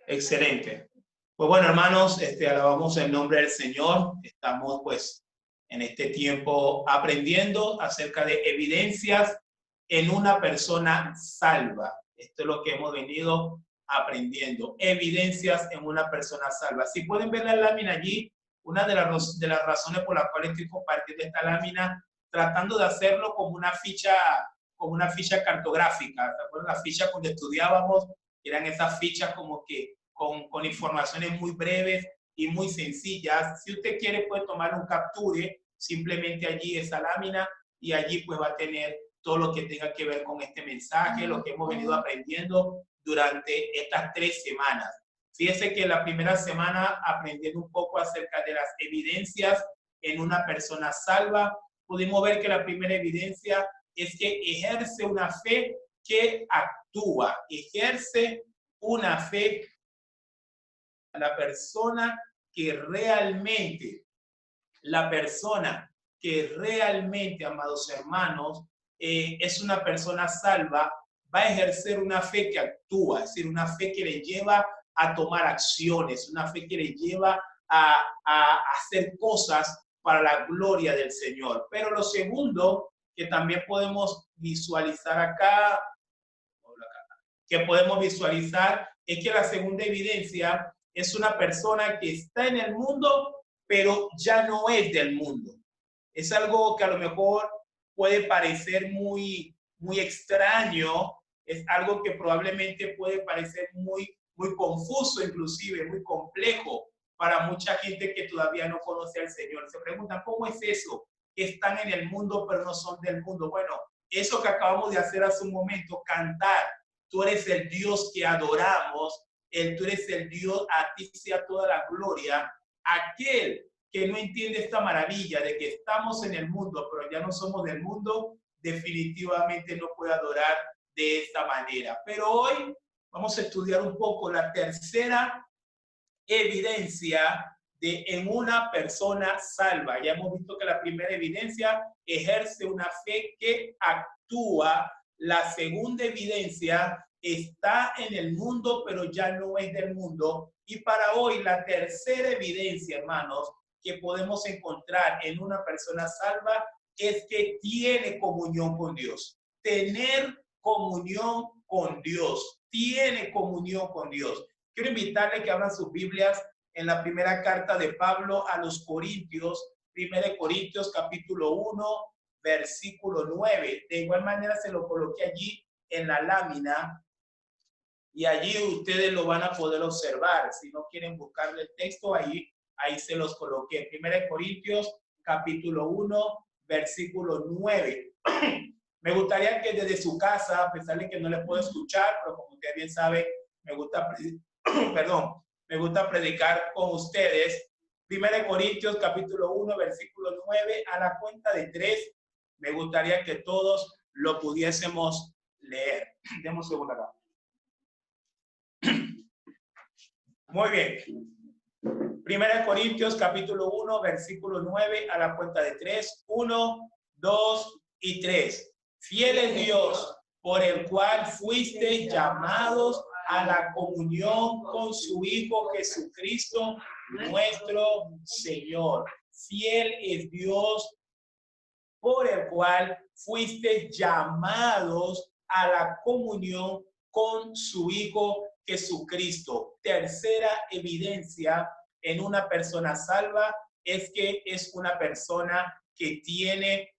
Excelente. Pues bueno, hermanos, alabamos el nombre del Señor. Estamos pues en este tiempo aprendiendo acerca de evidencias en una persona salva. Esto es lo que hemos venido aprendiendo. Evidencias en una persona salva. Si pueden ver la lámina allí, una de las razones por las cuales estoy compartiendo esta lámina, tratando de hacerlo como una ficha cartográfica. ¿Se acuerdan las fichas cuando estudiábamos? Eran esas fichas como que con informaciones muy breves y muy sencillas. Si usted quiere, puede tomar un capture simplemente allí esa lámina y allí pues va a tener todo lo que tenga que ver con este mensaje, lo que hemos venido aprendiendo durante estas 3 semanas. Fíjese que la primera semana, aprendiendo un poco acerca de las evidencias en una persona salva, pudimos ver que la primera evidencia es que ejerce una fe que actúa, ejerce una fe. La persona que realmente, amados hermanos, es una persona salva, va a ejercer una fe que actúa, es decir, una fe que le lleva a tomar acciones, una fe que le lleva a hacer cosas para la gloria del Señor. Pero lo segundo que también podemos visualizar acá, es que la segunda evidencia es una persona que está en el mundo, pero ya no es del mundo. Es algo que a lo mejor puede parecer muy extraño, es algo que probablemente puede parecer muy confuso, inclusive muy complejo para mucha gente que todavía no conoce al Señor. Se preguntan, ¿cómo es eso? Que están en el mundo, pero no son del mundo. Bueno, eso que acabamos de hacer hace un momento, cantar, tú eres el Dios que adoramos, tú eres el Dios, a ti sea toda la gloria. Aquel que no entiende esta maravilla de que estamos en el mundo, pero ya no somos del mundo, definitivamente no puede adorar de esta manera. Pero hoy vamos a estudiar un poco la tercera evidencia en una persona salva. Ya hemos visto que la primera evidencia ejerce una fe que actúa. La segunda evidencia está en el mundo, pero ya no es del mundo. Y para hoy, la tercera evidencia, hermanos, que podemos encontrar en una persona salva es que tiene comunión con Dios. Tener comunión con Dios. Tiene comunión con Dios. Quiero invitarle que abran sus Biblias en la primera carta de Pablo a los Corintios, 1 Corintios capítulo 1, versículo 9. De igual manera se lo coloqué allí en la lámina y allí ustedes lo van a poder observar. Si no quieren buscarle el texto, ahí se los coloqué. 1 Corintios capítulo 1, versículo 9. Me gustaría que desde su casa, a pesar de que no le puedo escuchar, pero como usted bien sabe, me gusta predicar con ustedes. 1 Corintios capítulo 1, versículo 9, a la cuenta de 3, me gustaría que todos lo pudiésemos leer. Demos un segundo acá. Muy bien. 1 Corintios capítulo 1, versículo 9, a la cuenta de 3. 1, 2 y 3. Fiel es Dios, por el cual fuiste llamados a la comunión con su Hijo Jesucristo, nuestro Señor. Fiel es Dios, por el cual fuiste llamados a la comunión con su Hijo Jesucristo. Tercera evidencia en una persona salva es que es una persona que tiene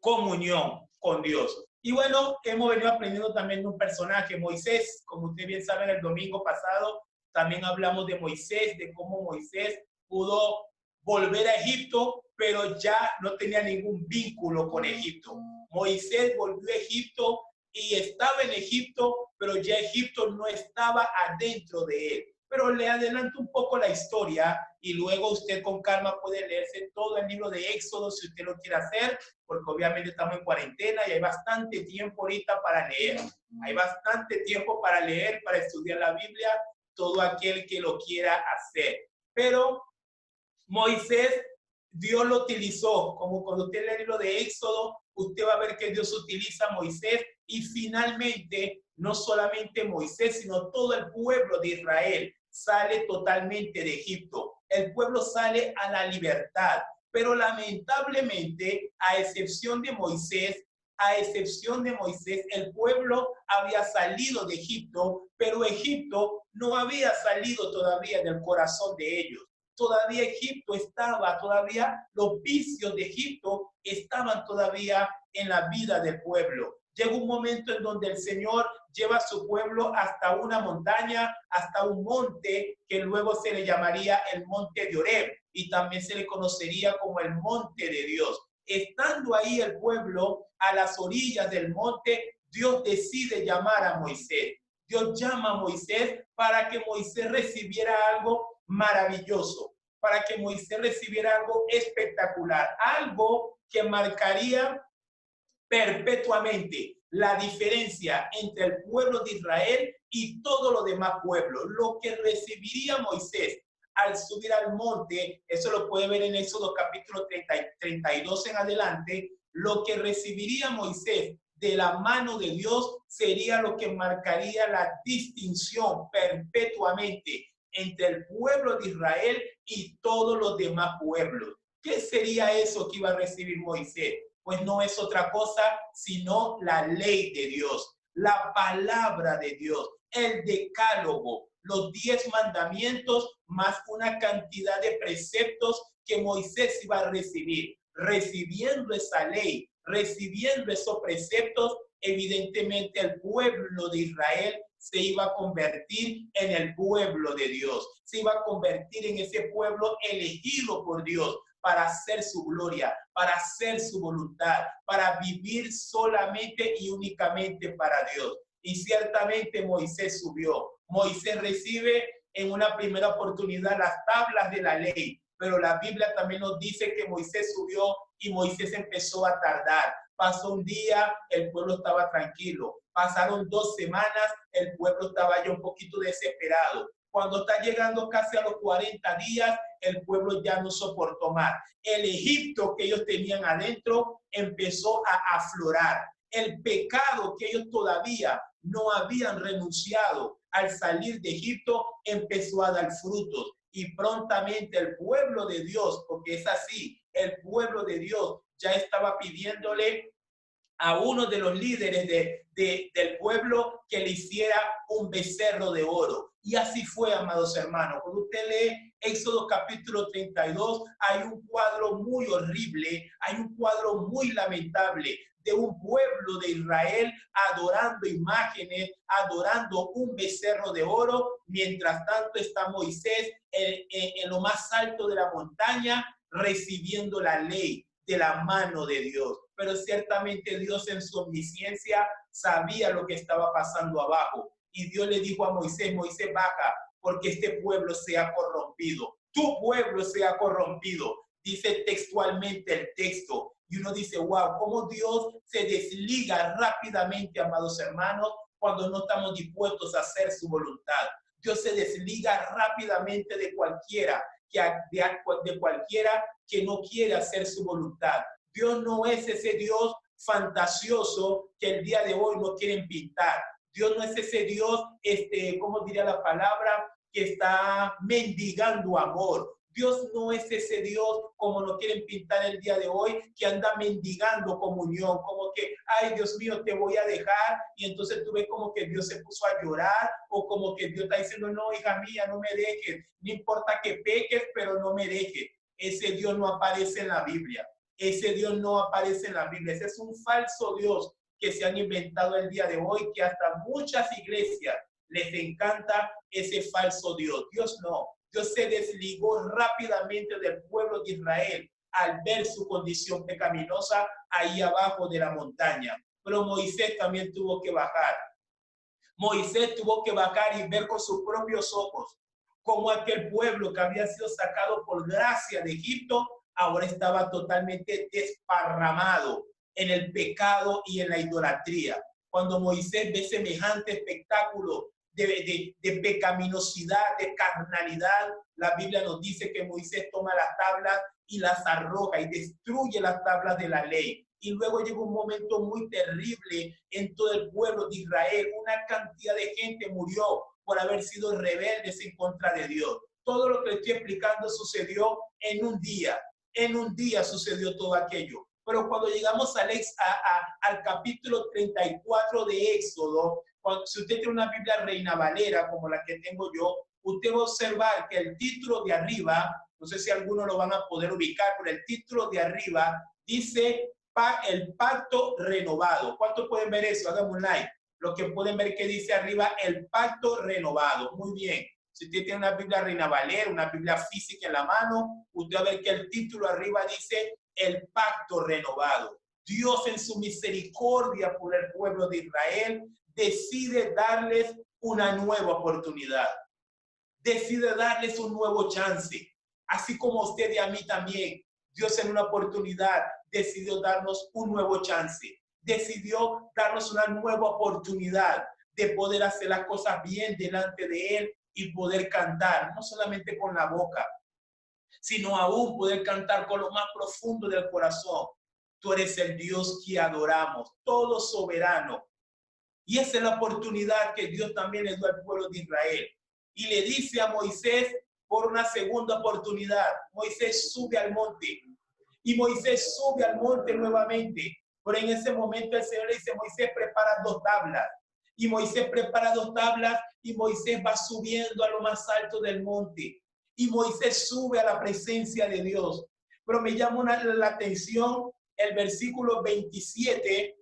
comunión con Dios. Y bueno, hemos venido aprendiendo también de un personaje, Moisés. Como usted bien sabe, el domingo pasado también hablamos de Moisés, de cómo Moisés pudo volver a Egipto, pero ya no tenía ningún vínculo con Egipto. Moisés volvió a Egipto y estaba en Egipto, pero ya Egipto no estaba adentro de él. Pero le adelanto un poco la historia y luego usted con calma puede leerse todo el libro de Éxodo si usted lo quiere hacer, porque obviamente estamos en cuarentena y hay bastante tiempo ahorita para leer. Hay bastante tiempo para leer, para estudiar la Biblia, todo aquel que lo quiera hacer. Pero Moisés, Dios lo utilizó, como cuando usted lee el libro de Éxodo, usted va a ver que Dios utiliza a Moisés y finalmente no solamente Moisés, sino todo el pueblo de Israel sale totalmente de Egipto. El pueblo sale a la libertad, pero lamentablemente, a excepción de Moisés, el pueblo había salido de Egipto, pero Egipto no había salido todavía del corazón de ellos. Todavía Egipto estaba, todavía los vicios de Egipto estaban todavía en la vida del pueblo. Llega un momento en donde el Señor lleva a su pueblo hasta una montaña, hasta un monte que luego se le llamaría el monte de Oreb y también se le conocería como el monte de Dios. Estando ahí el pueblo a las orillas del monte, Dios decide llamar a Moisés. Dios llama a Moisés para que Moisés recibiera algo maravilloso, para que Moisés recibiera algo espectacular, algo que marcaría perpetuamente la diferencia entre el pueblo de Israel y todo lo demás pueblos. Lo que recibiría Moisés al subir al monte, eso lo puede ver en Éxodo capítulo 32 en adelante, lo que recibiría Moisés de la mano de Dios sería lo que marcaría la distinción perpetuamente entre el pueblo de Israel y todos los demás pueblos. ¿Qué sería eso que iba a recibir Moisés? Pues no es otra cosa sino la ley de Dios, la palabra de Dios, el decálogo, los 10 mandamientos más una cantidad de preceptos que Moisés iba a recibir. Recibiendo esa ley, recibiendo esos preceptos, evidentemente el pueblo de Israel se iba a convertir en el pueblo de Dios, se iba a convertir en ese pueblo elegido por Dios para hacer su gloria, para hacer su voluntad, para vivir solamente y únicamente para Dios. Y ciertamente Moisés subió. Moisés recibe en una primera oportunidad las tablas de la ley, pero la Biblia también nos dice que Moisés subió y Moisés empezó a tardar. Pasó un día, el pueblo estaba tranquilo. Pasaron 2 semanas, el pueblo estaba ya un poquito desesperado. Cuando está llegando casi a los 40 días, el pueblo ya no soportó más. El Egipto que ellos tenían adentro empezó a aflorar. El pecado que ellos todavía no habían renunciado al salir de Egipto empezó a dar frutos. Y prontamente el pueblo de Dios, porque es así, el pueblo de Dios ya estaba pidiéndole a uno de los líderes del pueblo que le hiciera un becerro de oro. Y así fue, amados hermanos. Cuando usted lee Éxodo capítulo 32, hay un cuadro muy horrible, hay un cuadro muy lamentable de un pueblo de Israel adorando imágenes, adorando un becerro de oro. Mientras tanto está Moisés en lo más alto de la montaña recibiendo la ley de la mano de Dios. Pero ciertamente Dios en su omnisciencia sabía lo que estaba pasando abajo. Y Dios le dijo a Moisés, Moisés, baja, porque este pueblo se ha corrompido. Tu pueblo se ha corrompido. Dice textualmente el texto. Y uno dice, wow, cómo Dios se desliga rápidamente, amados hermanos, cuando no estamos dispuestos a hacer su voluntad. Dios se desliga rápidamente de cualquiera que no quiere hacer su voluntad. Dios no es ese Dios fantasioso que el día de hoy no quieren pintar. Dios no es ese Dios, ¿cómo diría la palabra? Que está mendigando amor. Dios no es ese Dios como lo quieren pintar el día de hoy, que anda mendigando comunión, como que, ay Dios mío, te voy a dejar, y entonces tú ves como que Dios se puso a llorar, o como que Dios está diciendo, no, hija mía, no me dejes, no importa que peques, pero no me dejes. Ese Dios no aparece en la Biblia, ese Dios no aparece en la Biblia, ese es un falso Dios que se han inventado el día de hoy, que hasta muchas iglesias les encanta ese falso Dios. Dios no. Dios se desligó rápidamente del pueblo de Israel al ver su condición pecaminosa ahí abajo de la montaña. Pero Moisés también tuvo que bajar. Moisés tuvo que bajar y ver con sus propios ojos cómo aquel pueblo que había sido sacado por gracia de Egipto ahora estaba totalmente desparramado en el pecado y en la idolatría. Cuando Moisés ve semejante espectáculo de pecaminosidad, de carnalidad, la Biblia nos dice que Moisés toma las tablas y las arroja y destruye las tablas de la ley. y luego llegó un momento muy terrible en todo el pueblo de Israel. Una cantidad de gente murió por haber sido rebeldes en contra de Dios. Todo lo que estoy explicando sucedió en un día. En un día sucedió todo aquello. Pero cuando llegamos al capítulo 34 de Éxodo, si usted tiene una Biblia Reina Valera como la que tengo yo, usted va a observar que el título de arriba, no sé si algunos lo van a poder ubicar, pero el título de arriba dice el pacto renovado. ¿Cuántos pueden ver eso? Háganme un like. Los que pueden ver que dice arriba el pacto renovado. Muy bien. Si usted tiene una Biblia Reina Valera, una Biblia física en la mano, usted va a ver que el título arriba dice el pacto renovado. Dios en su misericordia por el pueblo de Israel decide darles una nueva oportunidad. Decide darles un nuevo chance. Así como a usted y a mí también. Dios en una oportunidad decidió darnos un nuevo chance. Decidió darnos una nueva oportunidad de poder hacer las cosas bien delante de Él y poder cantar, no solamente con la boca, sino aún poder cantar con lo más profundo del corazón. Tú eres el Dios que adoramos, todo soberano. Y esa es la oportunidad que Dios también le dio al pueblo de Israel. Y le dice a Moisés por una segunda oportunidad, Moisés sube al monte. Y Moisés sube al monte nuevamente. Pero en ese momento el Señor le dice, Moisés, prepara 2 tablas. Y Moisés prepara 2 tablas y Moisés va subiendo a lo más alto del monte. Y Moisés sube a la presencia de Dios. Pero me llama la atención el versículo 27.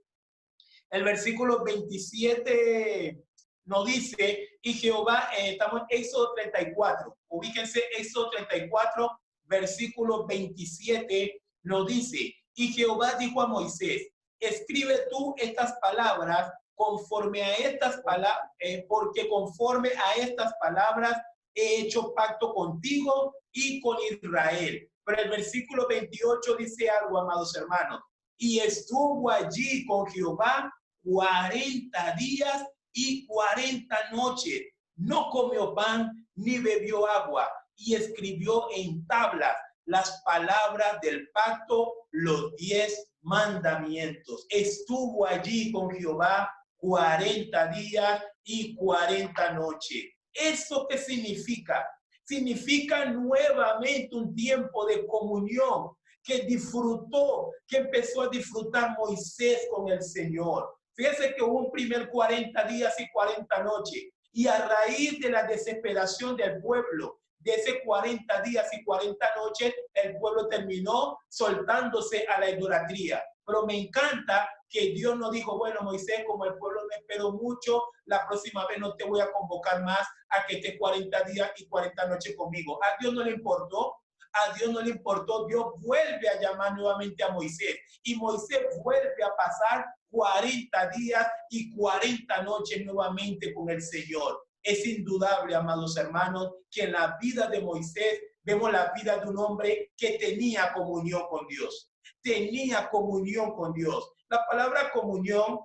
El versículo 27 nos dice, y Jehová, estamos en Éxodo 34. Ubíquense, Éxodo 34, versículo 27 nos dice, y Jehová dijo a Moisés, escribe tú estas palabras conforme a estas palabras, porque conforme a estas palabras he hecho pacto contigo y con Israel. Pero el versículo 28 dice algo, amados hermanos, y estuvo allí con Jehová 40 días y 40 noches. No comió pan ni bebió agua, y escribió en tablas las palabras del pacto, los 10 mandamientos. Estuvo allí con Jehová 40 días y 40 noches. ¿Eso qué significa? Significa nuevamente un tiempo de comunión que disfrutó, que empezó a disfrutar Moisés con el Señor. Fíjense que hubo un primer 40 días y 40 noches. Y a raíz de la desesperación del pueblo, de ese 40 días y 40 noches, el pueblo terminó soltándose a la idolatría. Pero me encanta que Dios no dijo, bueno, Moisés, como el pueblo me esperó mucho, la próxima vez no te voy a convocar más a que estés 40 días y 40 noches conmigo. A Dios no le importó. A Dios no le importó. Dios vuelve a llamar nuevamente a Moisés. Y Moisés vuelve a pasar 40 días y 40 noches nuevamente con el Señor. Es indudable, amados hermanos, que en la vida de Moisés vemos la vida de un hombre que tenía comunión con Dios. Tenía comunión con Dios. La palabra comunión,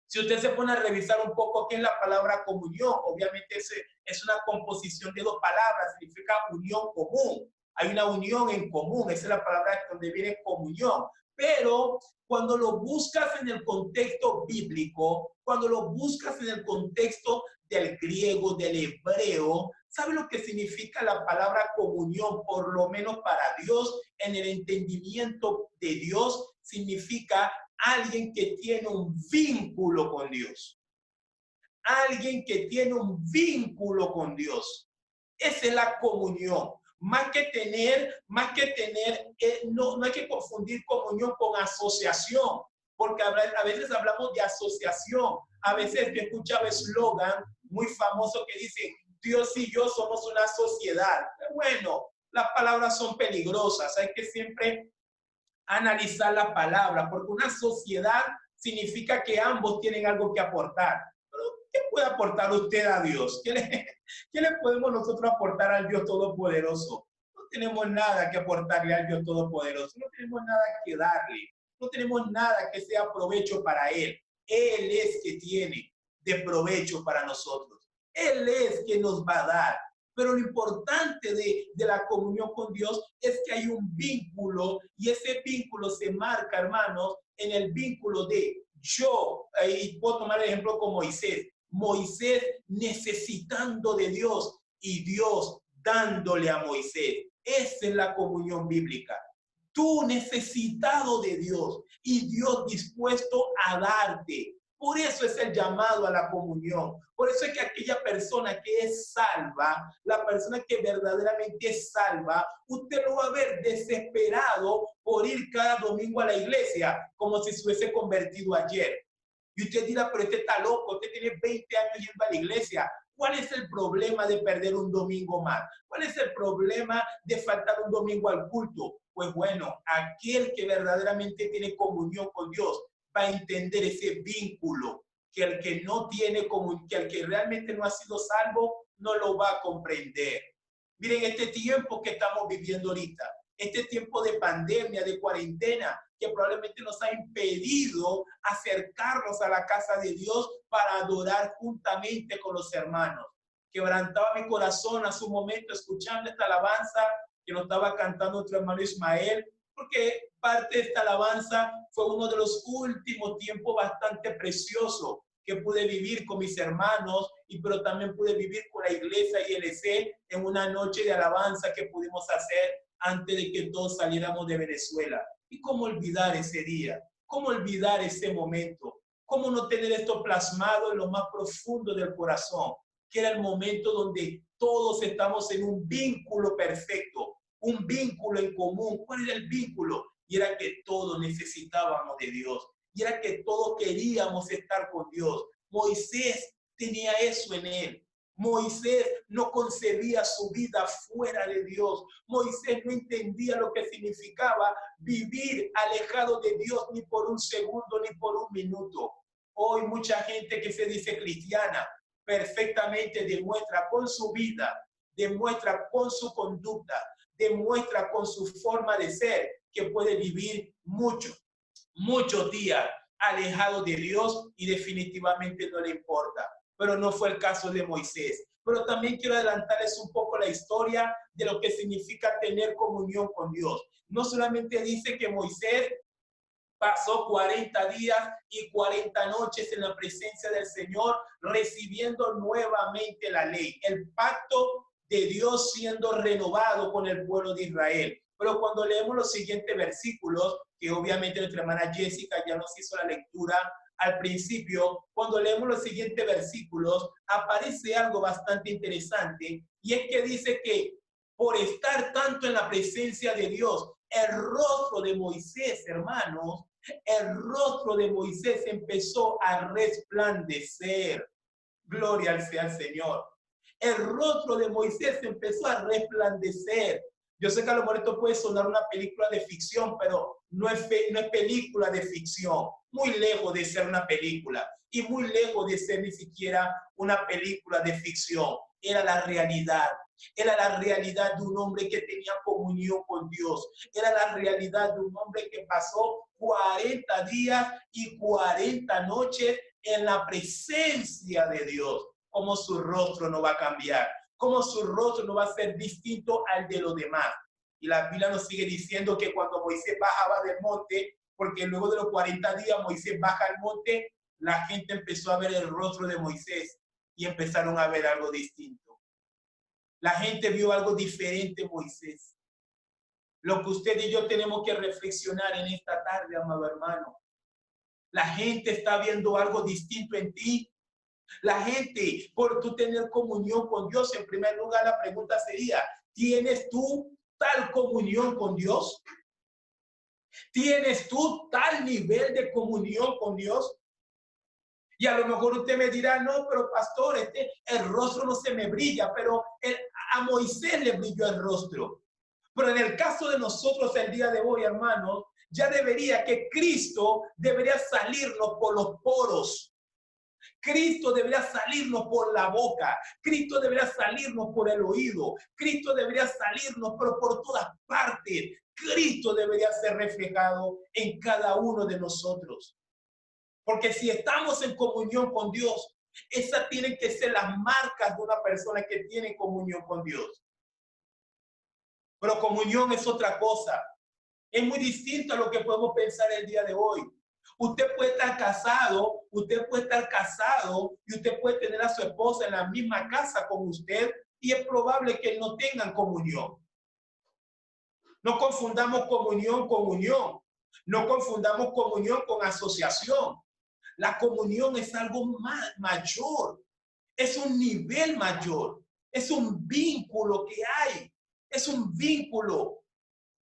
si usted se pone a revisar un poco qué es la palabra comunión, obviamente es una composición de 2 palabras, significa unión común. Hay una unión en común, esa es la palabra donde viene comunión. Pero cuando lo buscas en el contexto bíblico, cuando lo buscas en el contexto del griego, del hebreo, ¿sabe lo que significa la palabra comunión? Por lo menos para Dios, en el entendimiento de Dios, significa alguien que tiene un vínculo con Dios. Alguien que tiene un vínculo con Dios. Esa es la comunión. Más que tener, no hay que confundir comunión con asociación, porque a veces hablamos de asociación. A veces yo escuchaba eslogan muy famoso que dice, Dios y yo somos una sociedad. Bueno, las palabras son peligrosas, hay que siempre analizar la palabra, porque una sociedad significa que ambos tienen algo que aportar. Pero, ¿qué puede aportar usted a Dios? ¿Qué le podemos nosotros aportar al Dios Todopoderoso? No tenemos nada que aportarle al Dios Todopoderoso, no tenemos nada que darle, no tenemos nada que sea provecho para Él. Él es que tiene de provecho para nosotros. Él es que nos va a dar. Pero lo importante de la comunión con Dios es que hay un vínculo y ese vínculo se marca, hermanos, en el vínculo de yo. Y puedo tomar el ejemplo con Moisés. Moisés necesitando de Dios y Dios dándole a Moisés. Esa es la comunión bíblica. Tú necesitado de Dios y Dios dispuesto a darte. Por eso es el llamado a la comunión. Por eso es que aquella persona que es salva, la persona que verdaderamente es salva, usted lo va a ver desesperado por ir cada domingo a la iglesia, como si se hubiese convertido ayer. Y usted dirá, pero usted está loco, usted tiene 20 años yendo a la iglesia. ¿Cuál es el problema de perder un domingo más? ¿Cuál es el problema de faltar un domingo al culto? Pues bueno, aquel que verdaderamente tiene comunión con Dios va a entender ese vínculo que el que no tiene comunión, que el que realmente no ha sido salvo, no lo va a comprender. Miren, este tiempo que estamos viviendo ahorita, este tiempo de pandemia, de cuarentena, que probablemente nos ha impedido acercarnos a la casa de Dios para adorar juntamente con los hermanos. Quebrantaba mi corazón a su momento escuchando esta alabanza que nos estaba cantando nuestro hermano Ismael, porque parte de esta alabanza fue uno de los últimos tiempos bastante preciosos que pude vivir con mis hermanos, pero también pude vivir con la iglesia ILC en una noche de alabanza que pudimos hacer antes de que todos saliéramos de Venezuela. ¿Y cómo olvidar ese día? ¿Cómo olvidar ese momento? ¿Cómo no tener esto plasmado en lo más profundo del corazón? Que era el momento donde todos estamos en un vínculo perfecto, un vínculo en común. ¿Cuál era el vínculo? Y era que todos necesitábamos de Dios. Y era que todos queríamos estar con Dios. Moisés tenía eso en él. Moisés no concebía su vida fuera de Dios. Moisés no entendía lo que significaba vivir alejado de Dios ni por un segundo ni por un minuto. Hoy mucha gente que se dice cristiana perfectamente demuestra con su vida, demuestra con su conducta, demuestra con su forma de ser que puede vivir muchos días alejado de Dios y definitivamente no le importa. Pero no fue el caso de Moisés. Pero también quiero adelantarles un poco la historia de lo que significa tener comunión con Dios. No solamente dice que Moisés pasó 40 días y 40 noches en la presencia del Señor, recibiendo nuevamente la ley, el pacto de Dios siendo renovado con el pueblo de Israel. Pero cuando leemos los siguientes versículos, que obviamente nuestra hermana Jessica ya nos hizo la lectura al principio, cuando leemos los siguientes versículos, aparece algo bastante interesante, y es que dice que por estar tanto en la presencia de Dios, el rostro de Moisés, hermanos, el rostro de Moisés empezó a resplandecer. Gloria sea al Señor. El rostro de Moisés empezó a resplandecer. Yo sé que a lo mejor esto puede sonar una película de ficción, pero no es película de ficción. Muy lejos de ser una película y muy lejos de ser ni siquiera una película de ficción. Era la realidad. Era la realidad de un hombre que tenía comunión con Dios. Era la realidad de un hombre que pasó 40 días y 40 noches en la presencia de Dios. ¿Cómo su rostro no va a cambiar? ¿Cómo su rostro no va a ser distinto al de los demás? Y la Biblia nos sigue diciendo que cuando Moisés bajaba del monte, porque luego de los 40 días Moisés baja al monte, la gente empezó a ver el rostro de Moisés y empezaron a ver algo distinto. La gente vio algo diferente en Moisés. Lo que usted y yo tenemos que reflexionar en esta tarde, amado hermano. La gente está viendo algo distinto en ti. La gente, por tú tener comunión con Dios, en primer lugar la pregunta sería, ¿tienes tú tal comunión con Dios? ¿Tienes tú tal nivel de comunión con Dios? Y a lo mejor usted me dirá, no, pero pastor, el rostro no se me brilla, pero a Moisés le brilló el rostro. Pero en el caso de nosotros el día de hoy, hermanos, ya debería que Cristo debería salirnos por los poros. Cristo debería salirnos por la boca. Cristo debería salirnos por el oído. Cristo debería salirnos por todas partes. Cristo debería ser reflejado en cada uno de nosotros. Porque si estamos en comunión con Dios, Esas tienen que ser las marcas de una persona que tiene comunión con Dios. Pero comunión es otra cosa. Es muy distinto a lo que podemos pensar el día de hoy. Usted puede estar casado y usted puede tener a su esposa en la misma casa con usted y es probable que no tengan comunión. No confundamos comunión con unión. No confundamos comunión con asociación. La comunión es algo mayor. Es un nivel mayor. Es un vínculo que hay. Es un vínculo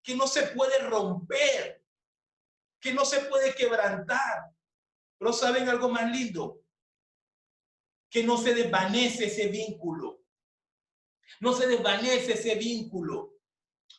que no se puede romper, que no se puede quebrantar. Pero ¿saben algo más lindo? Que no se desvanece ese vínculo. No se desvanece ese vínculo.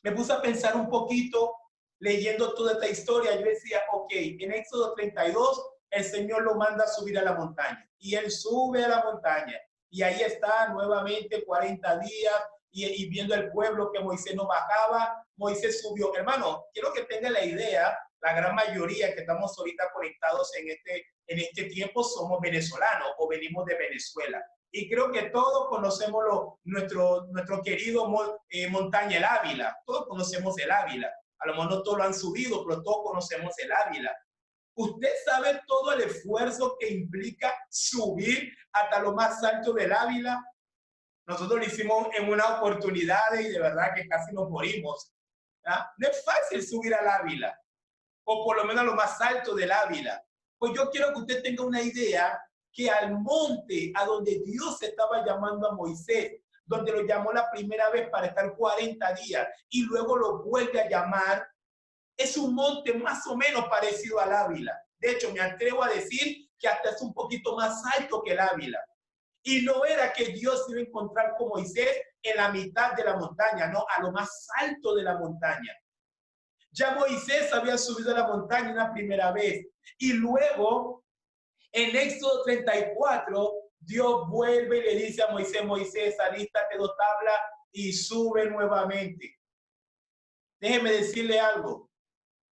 Me puse a pensar un poquito leyendo toda esta historia. Yo decía, ok, en Éxodo 32, el Señor lo manda a subir a la montaña. Y él sube a la montaña. Y ahí está nuevamente 40 días y viendo el pueblo que Moisés no bajaba. Moisés subió. Hermano, quiero que tenga la idea, la gran mayoría que estamos ahorita conectados en este tiempo somos venezolanos o venimos de Venezuela. Y creo que todos conocemos nuestro querido montaña El Ávila. Todos conocemos el Ávila. A lo mejor no todos lo han subido, pero todos conocemos el Ávila. Usted sabe todo el esfuerzo que implica subir hasta lo más alto del Ávila. Nosotros lo hicimos en una oportunidad y de verdad que casi nos morimos. ¿Ah? No es fácil subir al Ávila, o por lo menos a lo más alto del Ávila. Pues yo quiero que usted tenga una idea que al monte a donde Dios estaba llamando a Moisés, donde lo llamó la primera vez para estar 40 días y luego lo vuelve a llamar, es un monte más o menos parecido al Ávila. De hecho, me atrevo a decir que hasta es un poquito más alto que el Ávila. Y no era que Dios iba a encontrar con Moisés en la mitad de la montaña, no, a lo más alto de la montaña. Ya Moisés había subido a la montaña una primera vez y luego en Éxodo 34 Dios vuelve y le dice a Moisés, Moisés, alístate 2 tablas y sube nuevamente. Déjeme decirle algo,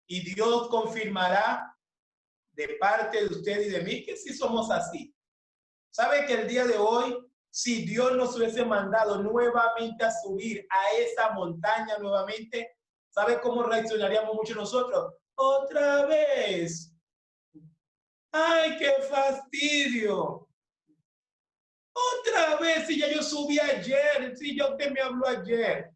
y Dios confirmará de parte de usted y de mí que sí somos así. ¿Sabe que el día de hoy, si Dios nos hubiese mandado nuevamente a subir a esa montaña nuevamente, ¿sabe cómo reaccionaríamos mucho nosotros? Otra vez. ¡Ay, qué fastidio! Otra vez, si ya yo subí ayer, si ya usted me habló ayer.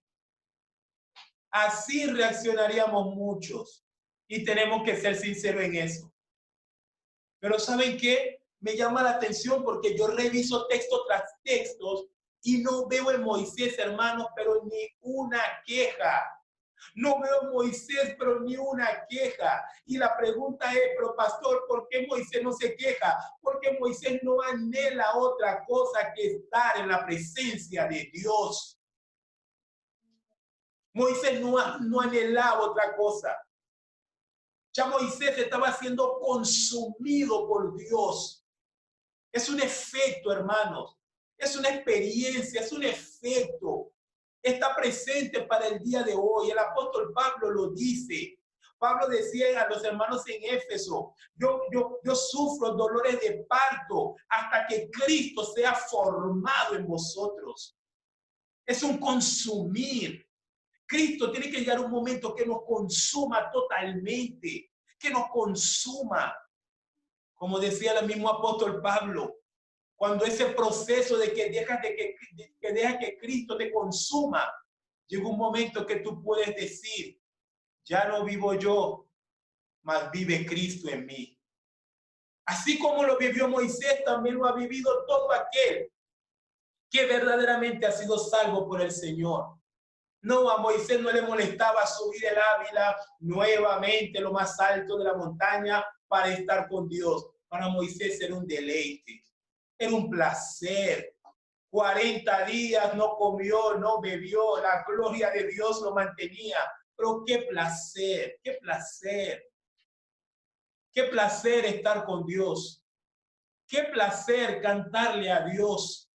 Así reaccionaríamos muchos. Y tenemos que ser sinceros en eso. Pero ¿saben qué? Me llama la atención porque yo reviso texto tras textos y no veo en Moisés, hermanos, pero ni una queja. No veo en Moisés, pero ni una queja. Y la pregunta es, pero pastor, ¿por qué Moisés no se queja? Porque Moisés no anhela otra cosa que estar en la presencia de Dios. Moisés no anhelaba otra cosa. Ya Moisés estaba siendo consumido por Dios. Es un efecto, hermanos. Es una experiencia, es un efecto. Está presente para el día de hoy. El apóstol Pablo lo dice. Pablo decía a los hermanos en Éfeso, yo sufro dolores de parto hasta que Cristo sea formado en vosotros. Es un consumir. Cristo tiene que llegar un momento que nos consuma totalmente, que nos consuma. Como decía el mismo apóstol Pablo, cuando ese proceso de que deja que Cristo te consuma, llega un momento que tú puedes decir, ya no vivo yo, mas vive Cristo en mí. Así como lo vivió Moisés, también lo ha vivido todo aquel que verdaderamente ha sido salvo por el Señor. No, a Moisés no le molestaba subir el Ávila nuevamente, lo más alto de la montaña, para estar con Dios. Para Moisés era un deleite, era un placer. 40 días no comió, no bebió, la gloria de Dios lo mantenía. Pero qué placer, qué placer. Qué placer estar con Dios. Qué placer cantarle a Dios.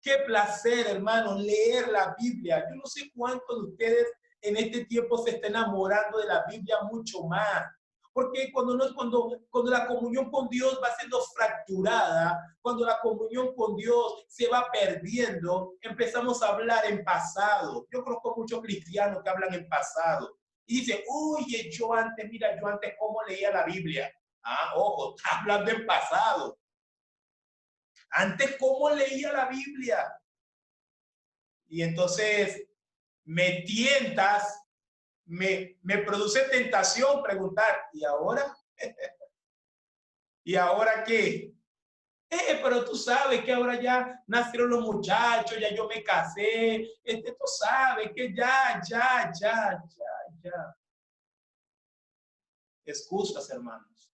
Qué placer, hermanos, leer la Biblia. Yo no sé cuántos de ustedes en este tiempo se están enamorando de la Biblia mucho más. Porque cuando la comunión con Dios va siendo fracturada, cuando la comunión con Dios se va perdiendo, empezamos a hablar en pasado. Yo conozco muchos cristianos que hablan en pasado. Y dicen, oye, yo antes cómo leía la Biblia. Ah, ojo, está hablando en pasado. Antes, ¿cómo leía la Biblia? Y entonces me tientas, me produce tentación preguntar, ¿y ahora? ¿Y ahora qué? Pero tú sabes que ahora ya nacieron los muchachos, ya yo me casé, tú sabes que ya. Excusas, hermanos.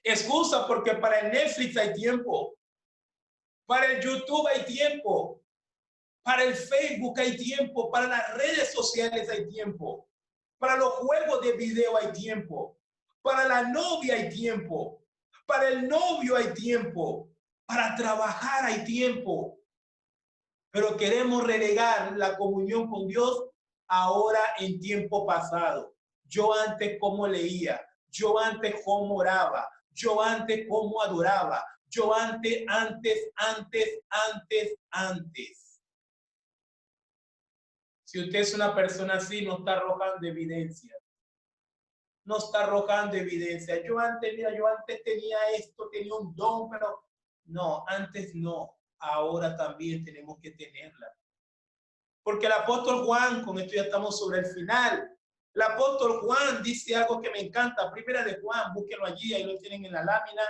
Excusa porque para el Netflix hay tiempo, para el YouTube hay tiempo, para el Facebook hay tiempo, para las redes sociales hay tiempo, para los juegos de video hay tiempo, para la novia hay tiempo, para el novio hay tiempo, para trabajar hay tiempo. Pero queremos relegar la comunión con Dios ahora en tiempo pasado. Yo antes cómo leía, yo antes cómo oraba, yo antes cómo adoraba, yo antes. Si usted es una persona así, no está arrojando evidencia. No está arrojando evidencia. Yo antes tenía esto, tenía un don, pero no, antes no. Ahora también tenemos que tenerla. Porque el apóstol Juan, con esto ya estamos sobre el final, el apóstol Juan dice algo que me encanta. Primera de Juan, búsquenlo allí, ahí lo tienen en la lámina.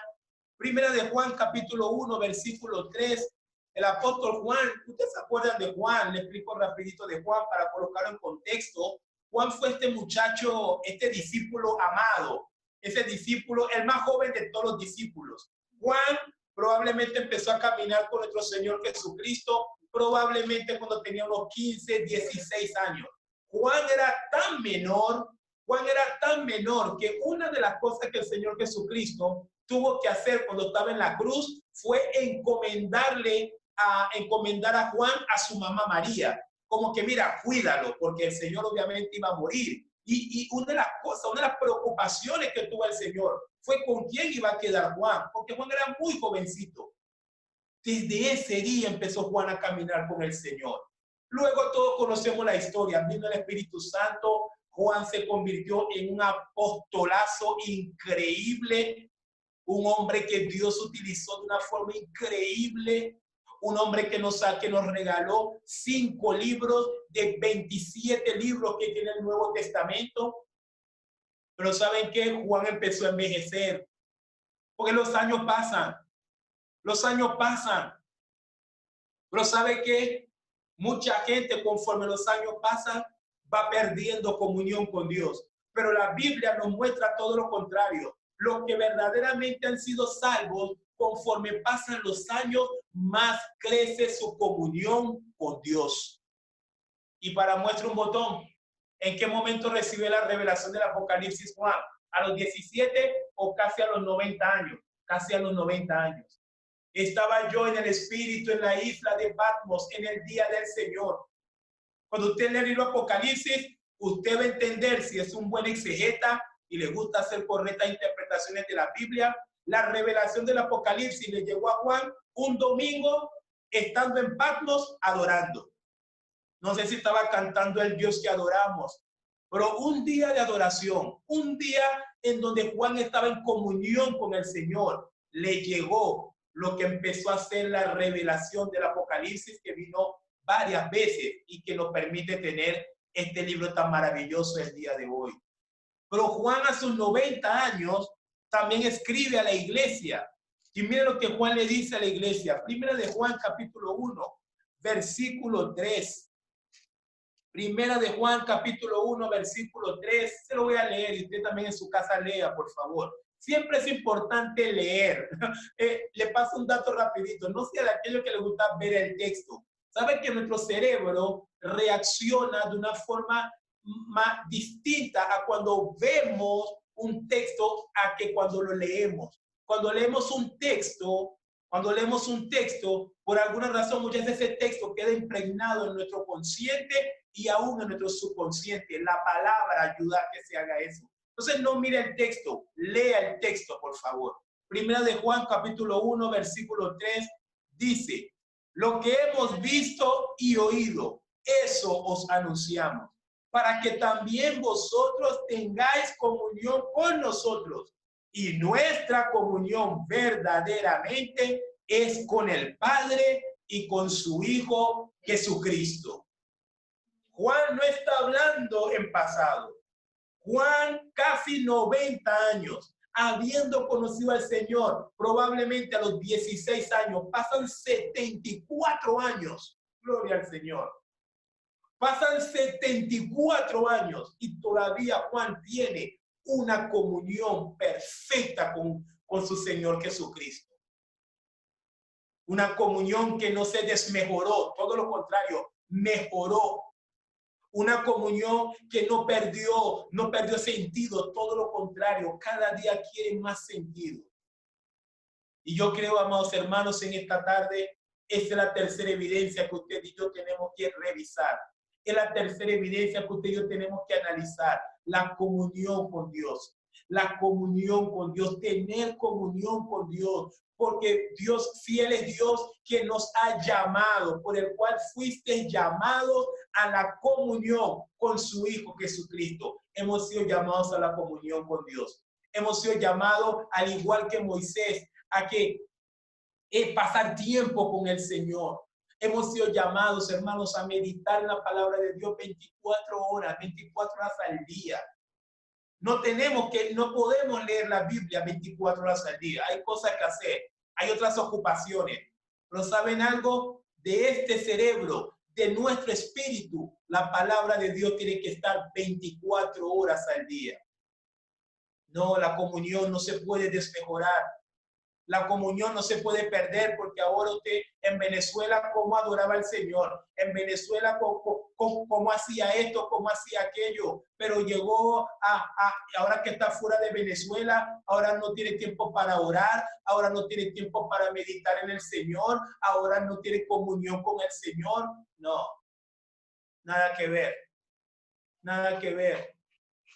Primera de Juan, capítulo 1, versículo 3. El apóstol Juan, ¿ustedes se acuerdan de Juan? Le explico rapidito de Juan para colocarlo en contexto. Juan fue este muchacho, este discípulo amado, ese discípulo, el más joven de todos los discípulos. Juan probablemente empezó a caminar con nuestro Señor Jesucristo, probablemente cuando tenía unos 15, 16 años. Juan era tan menor que una de las cosas que el Señor Jesucristo tuvo que hacer cuando estaba en la cruz fue encomendar a Juan a su mamá María. Como que mira, cuídalo, porque el Señor obviamente iba a morir. Y una de las cosas, una de las preocupaciones que tuvo el Señor fue con quién iba a quedar Juan, porque Juan era muy jovencito. Desde ese día empezó Juan a caminar con el Señor. Luego todos conocemos la historia. Vino el Espíritu Santo, Juan se convirtió en un apostolazo increíble, un hombre que Dios utilizó de una forma increíble, un hombre que nos regaló 5 libros de 27 libros que tiene el Nuevo Testamento. Pero ¿saben qué? Juan empezó a envejecer, porque los años pasan. Pero ¿sabe qué? Mucha gente, conforme los años pasan, va perdiendo comunión con Dios. Pero la Biblia nos muestra todo lo contrario. Los que verdaderamente han sido salvos, conforme pasan los años, más crece su comunión con Dios. Y para muestra un botón, ¿en qué momento recibe la revelación del Apocalipsis Juan? ¿A los 17 o casi a los 90 años? Casi a los 90 años. Estaba yo en el Espíritu en la isla de Patmos en el día del Señor. Cuando usted lee el libro Apocalipsis, usted va a entender si es un buen exegeta y le gusta hacer correctas interpretaciones de la Biblia. La revelación del Apocalipsis le llegó a Juan un domingo estando en Patmos adorando. No sé si estaba cantando el Dios que adoramos, pero un día de adoración, un día en donde Juan estaba en comunión con el Señor, le llegó lo que empezó a ser la revelación del Apocalipsis, que vino varias veces y que nos permite tener este libro tan maravilloso el día de hoy. Pero Juan a sus 90 años también escribe a la iglesia. Y mira lo que Juan le dice a la iglesia. Primera de Juan capítulo 1, versículo 3. Primera de Juan capítulo 1, versículo 3. Se lo voy a leer y usted también en su casa lea, por favor. Siempre es importante leer. Le paso un dato rapidito. No sea de aquello que le gusta ver el texto. ¿Sabe que nuestro cerebro reacciona de una forma más distinta a cuando vemos un texto a que cuando lo leemos? Cuando leemos un texto, por alguna razón, muchas veces ese texto queda impregnado en nuestro consciente y aún en nuestro subconsciente. La palabra ayuda a que se haga eso. Entonces no mire el texto, lea el texto, por favor. Primera de Juan, capítulo 1, versículo 3, dice, lo que hemos visto y oído, eso os anunciamos, para que también vosotros tengáis comunión con nosotros. Y nuestra comunión verdaderamente es con el Padre y con su Hijo Jesucristo. Juan no está hablando en pasado. Juan, casi 90 años, habiendo conocido al Señor, probablemente a los 16 años, pasan 74 años. Gloria al Señor. Pasan 74 años y todavía Juan tiene una comunión perfecta con su Señor Jesucristo. Una comunión que no se desmejoró, todo lo contrario, mejoró. Una comunión que no perdió sentido, todo lo contrario, cada día quiere más sentido. Y yo creo, amados hermanos, en esta tarde, esa es la tercera evidencia que usted y yo tenemos que revisar. Es la tercera evidencia que usted y yo tenemos que analizar, la comunión con Dios. La comunión con Dios, tener comunión con Dios, porque Dios, fiel es Dios que nos ha llamado, por el cual fuiste llamados a la comunión con su Hijo Jesucristo. Hemos sido llamados a la comunión con Dios. Hemos sido llamados, al igual que Moisés, a que pasar tiempo con el Señor. Hemos sido llamados, hermanos, a meditar en la palabra de Dios 24 horas al día. No podemos leer la Biblia 24 horas al día. Hay cosas que hacer, hay otras ocupaciones. Pero ¿saben algo? De este cerebro, de nuestro espíritu, la palabra de Dios tiene que estar 24 horas al día. No, la comunión no se puede desmejorar. La comunión no se puede perder, porque ahora usted en Venezuela cómo adoraba al Señor, en Venezuela cómo hacía esto, cómo hacía aquello, pero llegó ahora que está fuera de Venezuela, ahora no tiene tiempo para orar, ahora no tiene tiempo para meditar en el Señor, ahora no tiene comunión con el Señor. No, nada que ver, nada que ver.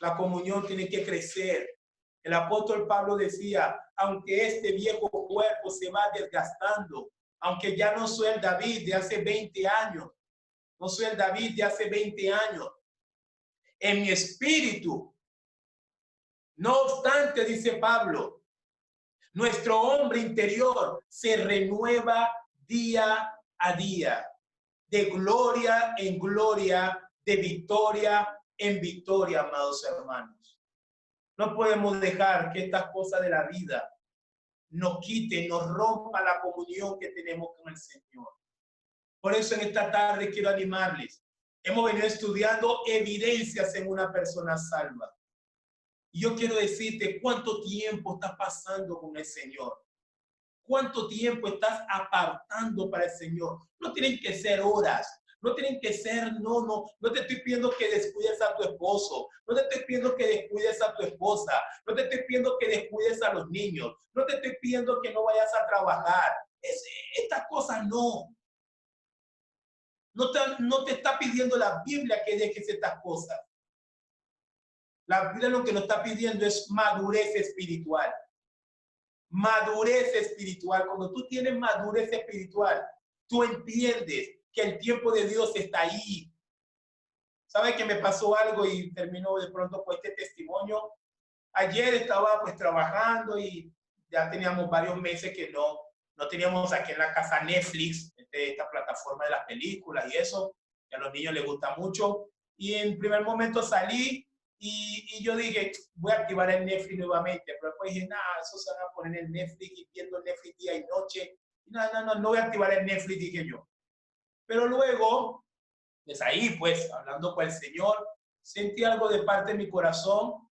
La comunión tiene que crecer. El apóstol Pablo decía, aunque este viejo cuerpo se va desgastando, aunque ya no soy el David de hace 20 años, no soy el David de hace 20 años, en mi espíritu, no obstante, dice Pablo, nuestro hombre interior se renueva día a día, de gloria en gloria, de victoria en victoria, amados hermanos. No podemos dejar que estas cosas de la vida nos quiten, nos rompa la comunión que tenemos con el Señor. Por eso en esta tarde quiero animarles. Hemos venido estudiando evidencias en una persona salva. Y yo quiero decirte cuánto tiempo estás pasando con el Señor. ¿Cuánto tiempo estás apartando para el Señor? No tienen que ser horas. No tienen que ser, no te estoy pidiendo que descuides a tu esposo, no te estoy pidiendo que descuides a tu esposa, no te estoy pidiendo que descuides a los niños, no te estoy pidiendo que no vayas a trabajar. Estas cosas no. No te está pidiendo la Biblia que dejes estas cosas. La Biblia lo que nos está pidiendo es madurez espiritual. Madurez espiritual. Cuando tú tienes madurez espiritual, tú entiendes que el tiempo de Dios está ahí. ¿Sabe que me pasó algo y termino de pronto con este testimonio? Ayer estaba pues trabajando y ya teníamos varios meses que no teníamos aquí en la casa Netflix, esta plataforma de las películas y eso, que a los niños les gusta mucho. Y en primer momento salí y yo dije, voy a activar el Netflix nuevamente. Pero después dije, eso se van a poner en Netflix y viendo Netflix día y noche. No voy a activar el Netflix, dije yo. Pero luego, pues ahí, pues, hablando con el Señor, sentí algo de parte de mi corazón.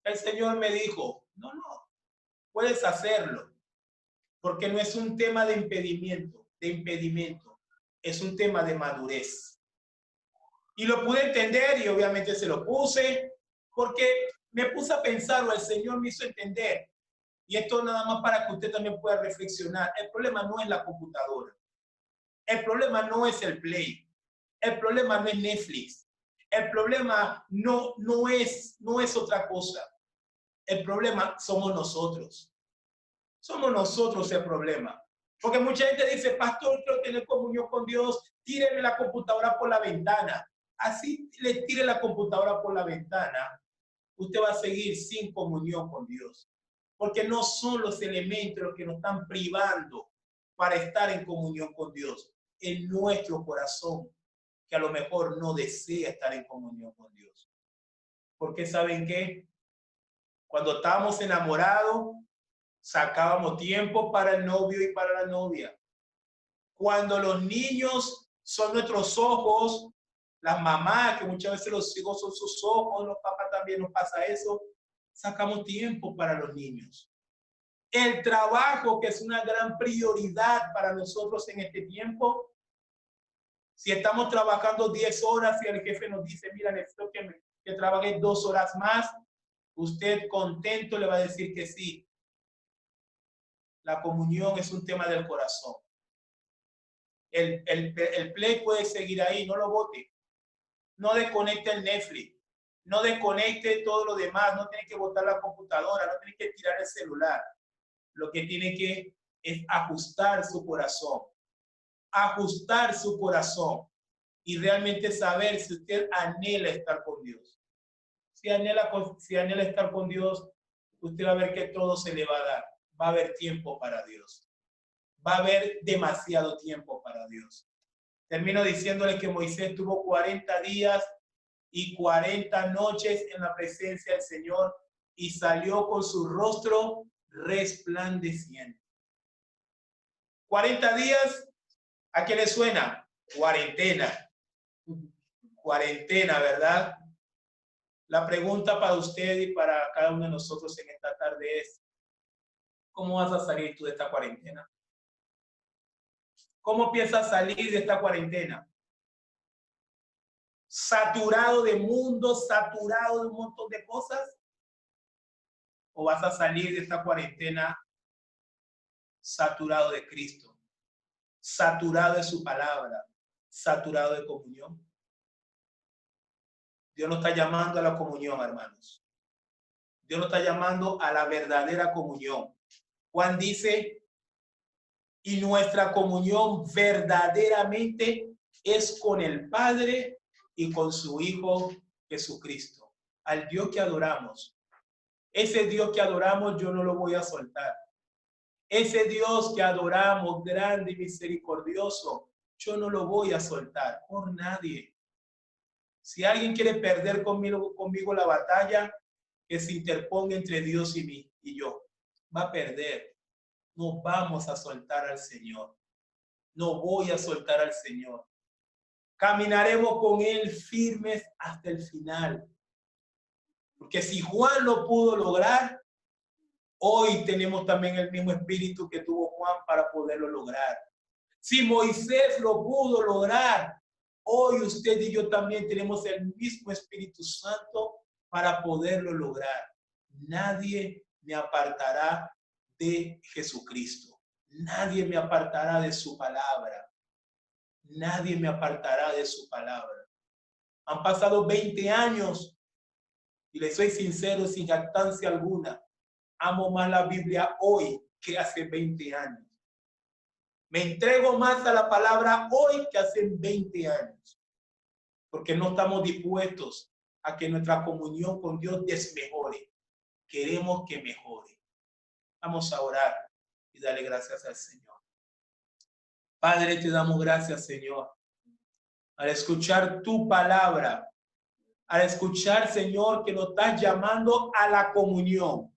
El Señor me dijo, no, puedes hacerlo, porque no es un tema de impedimento, es un tema de madurez. Y lo pude entender y obviamente se lo puse, porque me puse a pensar o el Señor me hizo entender. Y esto nada más para que usted también pueda reflexionar. El problema no es la computadora. El problema no es el Play. El problema no es Netflix. El problema no es otra cosa. El problema somos nosotros. Somos nosotros el problema. Porque mucha gente dice, pastor, quiero tener comunión con Dios, tíreme la computadora por la ventana. Así le tire la computadora por la ventana, usted va a seguir sin comunión con Dios. Porque no son los elementos los que nos están privando para estar en comunión con Dios. En nuestro corazón, que a lo mejor no desea estar en comunión con Dios. Porque ¿saben qué? Cuando estábamos enamorados, sacábamos tiempo para el novio y para la novia. Cuando los niños son nuestros ojos, las mamás, que muchas veces los hijos son sus ojos, los papás también nos pasa eso, sacamos tiempo para los niños. El trabajo, que es una gran prioridad para nosotros en este tiempo. Si estamos trabajando 10 horas y el jefe nos dice, mira, necesito que trabaje 2 horas más, usted contento le va a decir que sí. La comunión es un tema del corazón. El Play puede seguir ahí, no lo bote. No desconecte el Netflix. No desconecte todo lo demás. No tiene que botar la computadora. No tiene que tirar el celular. Lo que tiene que es ajustar su corazón. Ajustar su corazón. Y realmente saber si usted anhela estar con Dios. Si anhela estar con Dios, usted va a ver que todo se le va a dar. Va a haber tiempo para Dios. Va a haber demasiado tiempo para Dios. Termino diciéndole que Moisés tuvo 40 días y 40 noches en la presencia del Señor y salió con su rostro resplandeciente. 40 días, ¿a qué le suena? Cuarentena. Cuarentena, ¿verdad? La pregunta para usted y para cada uno de nosotros en esta tarde es, ¿cómo vas a salir tú de esta cuarentena? ¿Cómo piensas salir de esta cuarentena? ¿Saturado de mundo, saturado de un montón de cosas? ¿O vas a salir de esta cuarentena saturado de Cristo, saturado de su palabra, saturado de comunión? Dios nos está llamando a la comunión, hermanos. Dios nos está llamando a la verdadera comunión. Juan dice, y nuestra comunión verdaderamente es con el Padre y con su Hijo Jesucristo. Al Dios que adoramos. Ese Dios que adoramos yo no lo voy a soltar. Ese Dios que adoramos, grande y misericordioso, yo no lo voy a soltar por nadie. Si alguien quiere perder conmigo la batalla, que se interponga entre Dios y yo. Va a perder. No vamos a soltar al Señor. No voy a soltar al Señor. Caminaremos con Él firmes hasta el final. Porque si Juan lo pudo lograr, hoy tenemos también el mismo espíritu que tuvo Juan para poderlo lograr. Si Moisés lo pudo lograr, hoy usted y yo también tenemos el mismo Espíritu Santo para poderlo lograr. Nadie me apartará de Jesucristo. Nadie me apartará de su palabra. Nadie me apartará de su palabra. Han pasado 20 años y le soy sincero, sin jactancia alguna, amo más la Biblia hoy que hace 20 años. Me entrego más a la palabra hoy que hace 20 años. Porque no estamos dispuestos a que nuestra comunión con Dios desmejore. Queremos que mejore. Vamos a orar y darle gracias al Señor. Padre, te damos gracias, Señor, al escuchar tu palabra, al escuchar, Señor, que nos estás llamando a la comunión,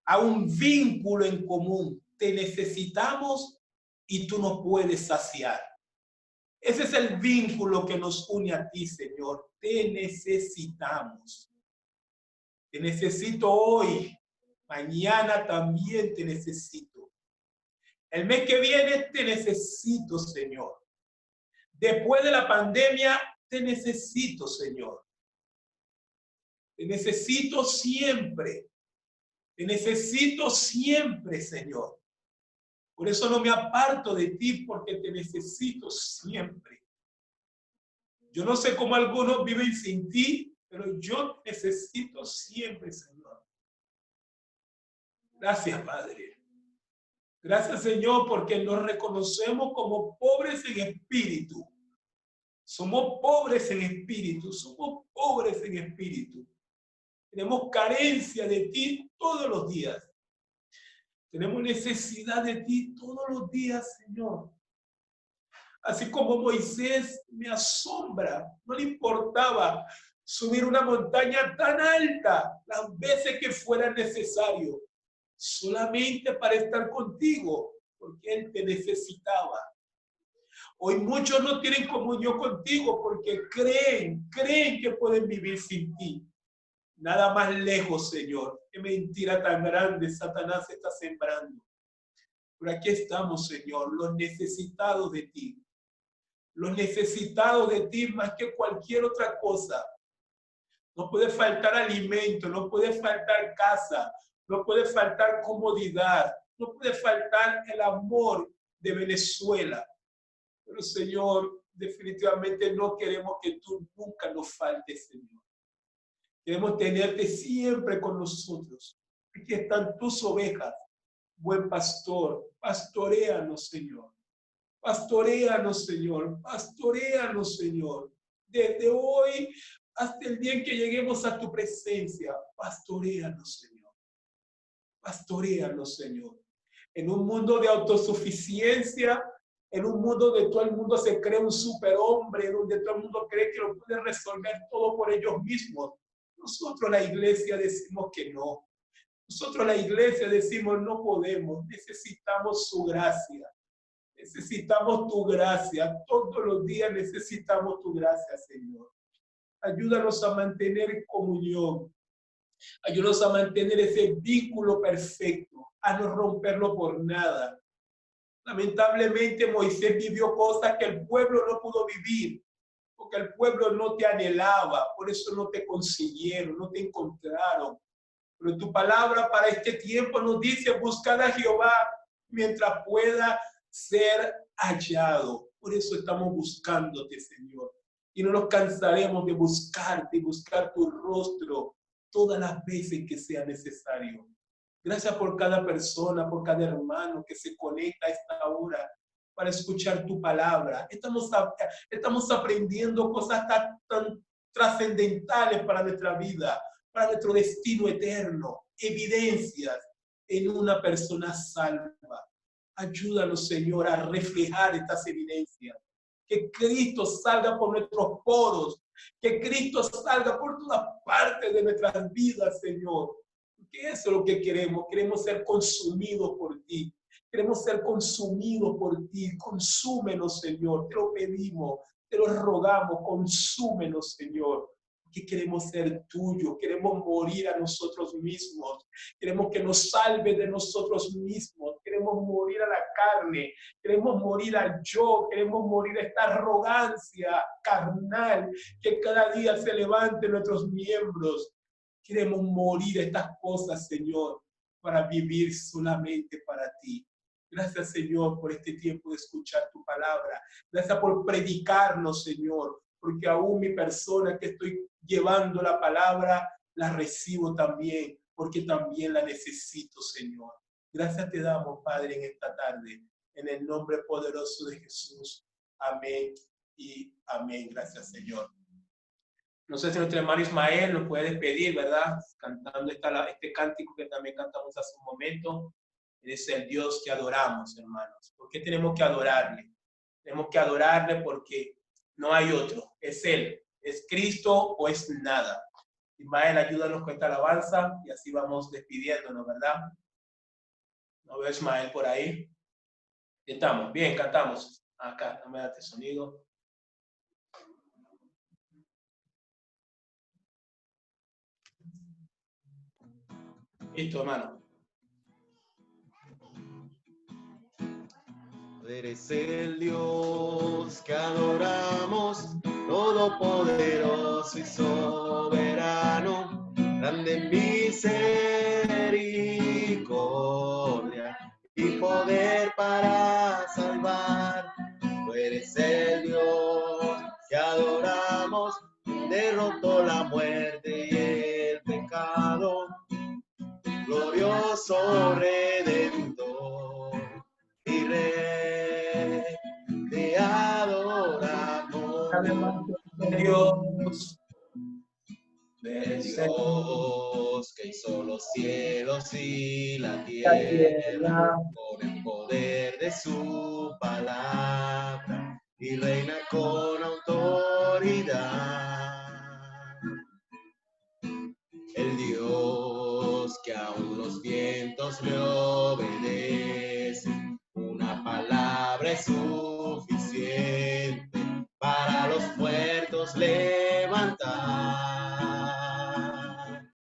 a un vínculo en común. Te necesitamos y tú nos puedes saciar. Ese es el vínculo que nos une a ti, Señor. Te necesitamos. Te necesito hoy. Mañana también te necesito. El mes que viene te necesito, Señor. Después de la pandemia te necesito, Señor. Te necesito siempre. Te necesito siempre, Señor. Por eso no me aparto de ti, porque te necesito siempre. Yo no sé cómo algunos viven sin ti, pero yo te necesito siempre, Señor. Gracias, Padre. Gracias, Señor, porque nos reconocemos como pobres en espíritu. Somos pobres en espíritu, somos pobres en espíritu. Tenemos carencia de ti todos los días. Tenemos necesidad de ti todos los días, Señor. Así como Moisés me asombra, no le importaba subir una montaña tan alta las veces que fuera necesario, solamente para estar contigo, porque Él te necesitaba. Hoy muchos no tienen comunión contigo porque creen que pueden vivir sin ti. Nada más lejos, Señor. Qué mentira tan grande Satanás está sembrando. Pero aquí estamos, Señor, los necesitados de ti. Los necesitados de ti más que cualquier otra cosa. No puede faltar alimento, no puede faltar casa, no puede faltar comodidad, no puede faltar el amor de Venezuela. Pero, Señor, definitivamente no queremos que tú nunca nos faltes, Señor. Queremos tenerte siempre con nosotros. Aquí están tus ovejas, buen pastor. Pastoréanos, Señor. Pastoréanos, Señor. Pastoréanos, Señor. Desde hoy hasta el día en que lleguemos a tu presencia, pastoréanos, Señor. Pastoréanos, Señor. En un mundo de autosuficiencia, en un mundo donde todo el mundo se cree un superhombre, donde todo el mundo cree que lo puede resolver todo por ellos mismos, nosotros la iglesia decimos que no. Nosotros la iglesia decimos no podemos, necesitamos su gracia. Necesitamos tu gracia. Todos los días necesitamos tu gracia, Señor. Ayúdanos a mantener comunión. Ayúdanos a mantener ese vínculo perfecto, a no romperlo por nada. Lamentablemente Moisés vivió cosas que el pueblo no pudo vivir, porque el pueblo no te anhelaba, por eso no te consiguieron, no te encontraron. Pero tu palabra para este tiempo nos dice, buscad a Jehová mientras pueda ser hallado. Por eso estamos buscándote, Señor. Y no nos cansaremos de buscarte y buscar tu rostro todas las veces que sea necesario. Gracias por cada persona, por cada hermano que se conecta a esta hora para escuchar tu palabra. Estamos aprendiendo cosas tan trascendentales para nuestra vida, para nuestro destino eterno, evidencias en una persona salva. Ayúdanos, Señor, a reflejar estas evidencias. Que Cristo salga por nuestros poros, que Cristo salga por todas partes de nuestras vidas, Señor. Porque eso es lo que queremos. Queremos ser consumidos por ti. Queremos ser consumidos por ti. Consúmenos, Señor. Te lo pedimos, te lo rogamos. Consúmenos, Señor. Que queremos ser tuyos, queremos morir a nosotros mismos, queremos que nos salve de nosotros mismos, queremos morir a la carne, queremos morir al yo, queremos morir a esta arrogancia carnal que cada día se levante en nuestros miembros. Queremos morir a estas cosas, Señor, para vivir solamente para ti. Gracias, Señor, por este tiempo de escuchar tu palabra. Gracias por predicarnos, Señor, porque aún mi persona que estoy llevando la palabra, la recibo también, porque también la necesito, Señor. Gracias te damos, Padre, en esta tarde, en el nombre poderoso de Jesús. Amén y amén. Gracias, Señor. No sé si nuestro hermano Ismael nos puede despedir, ¿verdad? Cantando este cántico que también cantamos hace un momento. Él es el Dios que adoramos, hermanos. ¿Por qué tenemos que adorarle? Tenemos que adorarle porque no hay otro. Es Él. ¿Es Cristo o es nada? Ismael, ayúdanos con esta alabanza y así vamos despidiéndonos, ¿verdad? ¿No veo a Ismael por ahí? Estamos, bien, cantamos. Acá, no me da este sonido. Listo, hermano. Eres el Dios que adoramos, todopoderoso y soberano, grande en misericordia y poder para salvar. Tú eres el Dios que adoramos, derrotó la muerte y el pecado, glorioso Dios. El Dios que hizo los cielos y la tierra con el poder de su palabra y reina con autoridad. El Dios que aún los vientos le obedecen, una palabra es suficiente para los puertos le